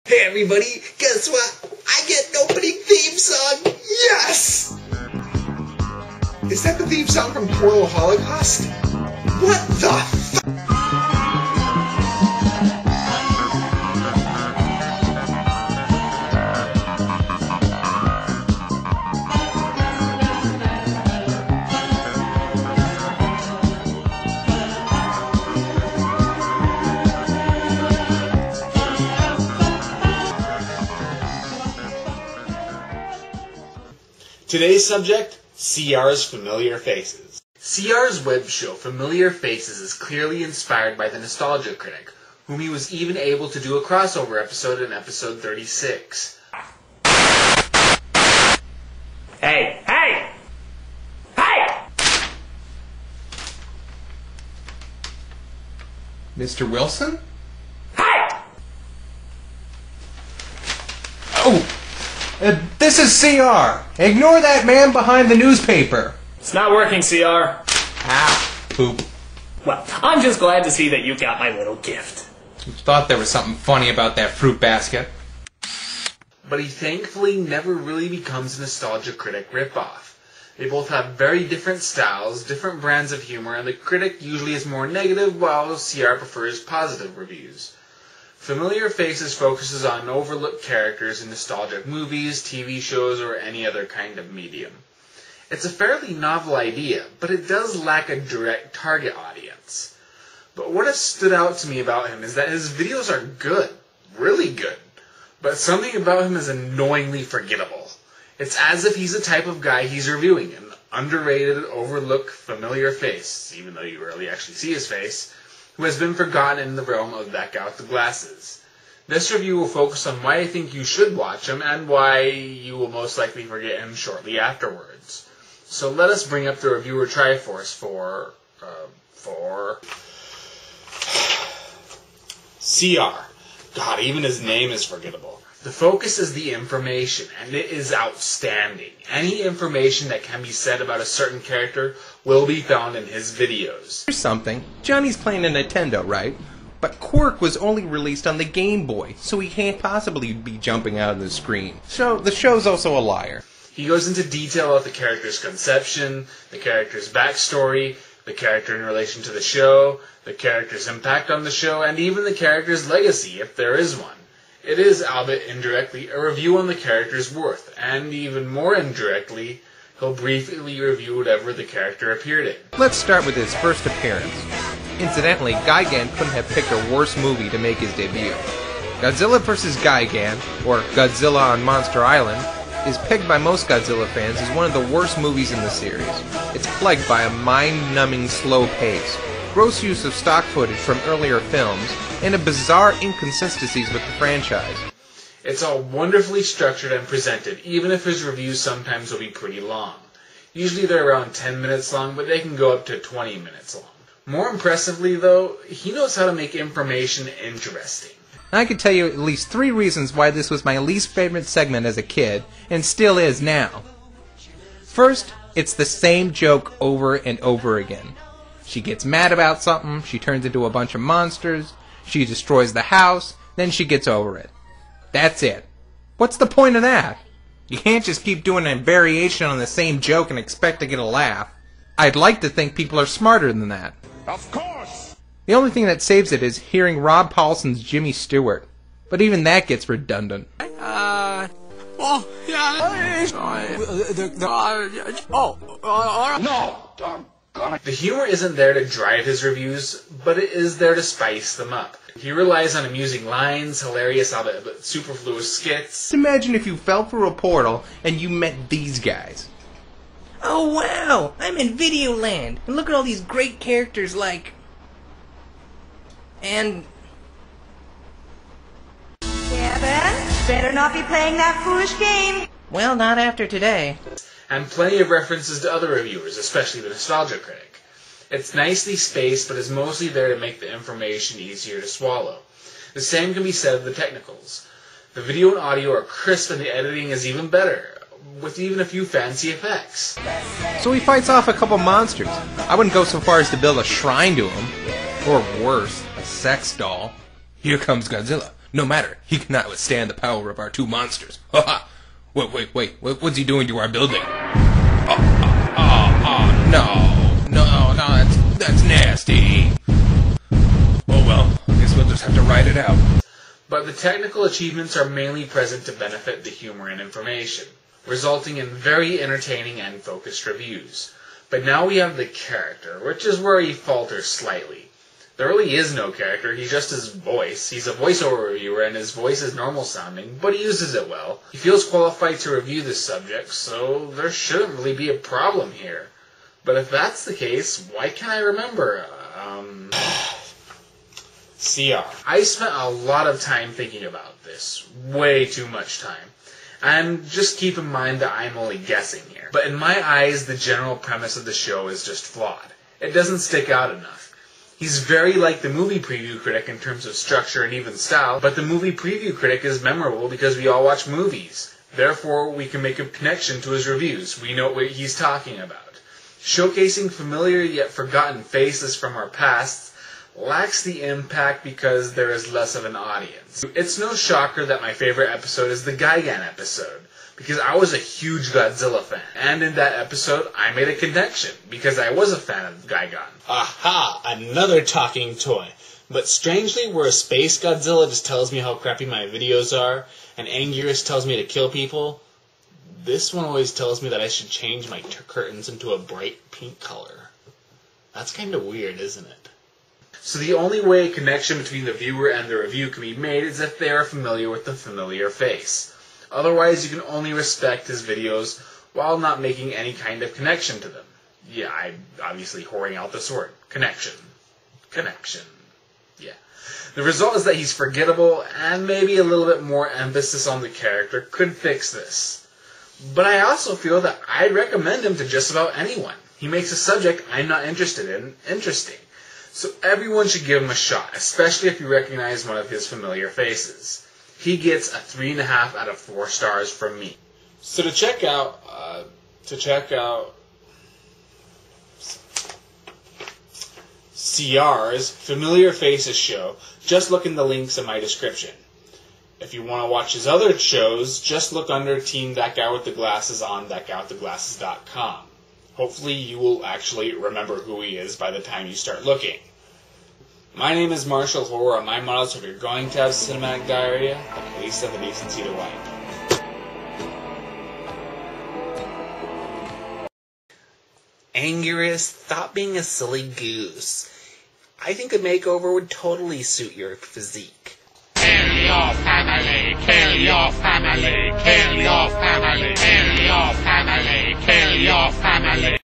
Hey everybody, guess what? I get an opening theme song! Yes! Is that the theme song from Portal Holocaust? What the f***? Today's subject, CR's Familiar Faces. CR's web show, Familiar Faces, is clearly inspired by the Nostalgia Critic, whom he was even able to do a crossover episode in episode 36. Hey! Hey! Hey! Mr. Wilson? Hey! Oh! This is CR! Ignore that man behind the newspaper! It's not working, CR. Ah, poop. Well, I'm just glad to see that you got my little gift. Thought there was something funny about that fruit basket. But he thankfully never really becomes a Nostalgia Critic ripoff. They both have very different styles, different brands of humor, and the critic usually is more negative, while CR prefers positive reviews. Familiar Faces focuses on overlooked characters in nostalgic movies, TV shows, or any other kind of medium. It's a fairly novel idea, but it does lack a direct target audience. But what has stood out to me about him is that his videos are good, really good, but something about him is annoyingly forgettable. It's as if he's the type of guy he's reviewing, an underrated, overlooked, familiar face, even though you rarely actually see his face, who has been forgotten in the realm of Back Out the Glasses. This review will focus on why I think you should watch him, and why you will most likely forget him shortly afterwards. So let us bring up the reviewer Triforce for CR. God, even his name is forgettable. The focus is the information, and it is outstanding. Any information that can be said about a certain character will be found in his videos. Here's something. Johnny's playing a Nintendo, right? But Quirk was only released on the Game Boy, so he can't possibly be jumping out of the screen. So the show's also a liar. He goes into detail of the character's conception, the character's backstory, the character in relation to the show, the character's impact on the show, and even the character's legacy, if there is one. It is, albeit indirectly, a review on the character's worth, and even more indirectly, he'll briefly review whatever the character appeared in. Let's start with his first appearance. Incidentally, Gigan couldn't have picked a worse movie to make his debut. Godzilla vs. Gigan, or Godzilla on Monster Island, is pegged by most Godzilla fans as one of the worst movies in the series. It's plagued by a mind-numbing slow pace, gross use of stock footage from earlier films, and a bizarre inconsistencies with the franchise. It's all wonderfully structured and presented, even if his reviews sometimes will be pretty long. Usually they're around 10 minutes long, but they can go up to 20 minutes long. More impressively, though, he knows how to make information interesting. I could tell you at least 3 reasons why this was my least favorite segment as a kid, and still is now. First, it's the same joke over and over again. She gets mad about something, she turns into a bunch of monsters, she destroys the house, then she gets over it. That's it. What's the point of that? You can't just keep doing a variation on the same joke and expect to get a laugh. I'd like to think people are smarter than that. Of course! The only thing that saves it is hearing Rob Paulson's Jimmy Stewart. But even that gets redundant. No! The humor isn't there to drive his reviews, but it is there to spice them up. He relies on amusing lines, hilarious but superfluous skits. Imagine if you fell through a portal and you met these guys. Oh wow, I'm in Videoland, and look at all these great characters like... And... Kevin, better not be playing that foolish game. well, not after today. And plenty of references to other reviewers, especially the Nostalgia Critic. It's nicely spaced, but is mostly there to make the information easier to swallow. The same can be said of the technicals. The video and audio are crisp, and the editing is even better, with even a few fancy effects. So he fights off a couple monsters. I wouldn't go so far as to build a shrine to him. Or worse, a sex doll. Here comes Godzilla. No matter, he cannot withstand the power of our two monsters. Ha ha! Wait, what's he doing to our building? No, that's nasty. Oh well, I guess we'll just have to ride it out. But the technical achievements are mainly present to benefit the humor and information, resulting in very entertaining and focused reviews. But now we have the character, which is where he falters slightly. There really is no character, he's just his voice. He's a voiceover reviewer and his voice is normal sounding, but he uses it well. He feels qualified to review this subject, so there shouldn't really be a problem here. But if that's the case, why can't I remember? CR. I spent a lot of time thinking about this. Way too much time. And just keep in mind that I'm only guessing here. But in my eyes, the general premise of the show is just flawed. It doesn't stick out enough. He's very like the movie preview critic in terms of structure and even style, but the movie preview critic is memorable because we all watch movies. Therefore, we can make a connection to his reviews. We know what he's talking about. Showcasing familiar yet forgotten faces from our past lacks the impact because there is less of an audience. It's no shocker that my favorite episode is the Gigan episode, because I was a huge Godzilla fan, and in that episode I made a connection, because I was a fan of Gigan. Aha! Another talking toy. But strangely, where Space Godzilla just tells me how crappy my videos are, and Anguirus tells me to kill people, this one always tells me that I should change my curtains into a bright pink color. That's kind of weird, isn't it? So the only way a connection between the viewer and the review can be made is if they are familiar with the familiar face. Otherwise, you can only respect his videos while not making any kind of connection to them. Yeah, I'm obviously whoring out this word. Connection. Connection. Yeah. The result is that he's forgettable, and maybe a little bit more emphasis on the character could fix this. But I also feel that I'd recommend him to just about anyone. He makes a subject I'm not interested in interesting. So everyone should give him a shot, especially if you recognize one of his familiar faces. He gets a 3.5 out of 4 stars from me. So to check out CR's Familiar Faces show, just look in the links in my description. If you want to watch his other shows, just look under Team That Guy with the Glasses on thatguywiththeglasses.com. Hopefully you will actually remember who he is by the time you start looking. My name is Marshall Horror, and my motto is if you're going to have cinematic diarrhea, then at least have the decency to wipe. Anguirus, stop being a silly goose. I think a makeover would totally suit your physique. Kill your family, kill your family, kill your family, kill your family, kill your family.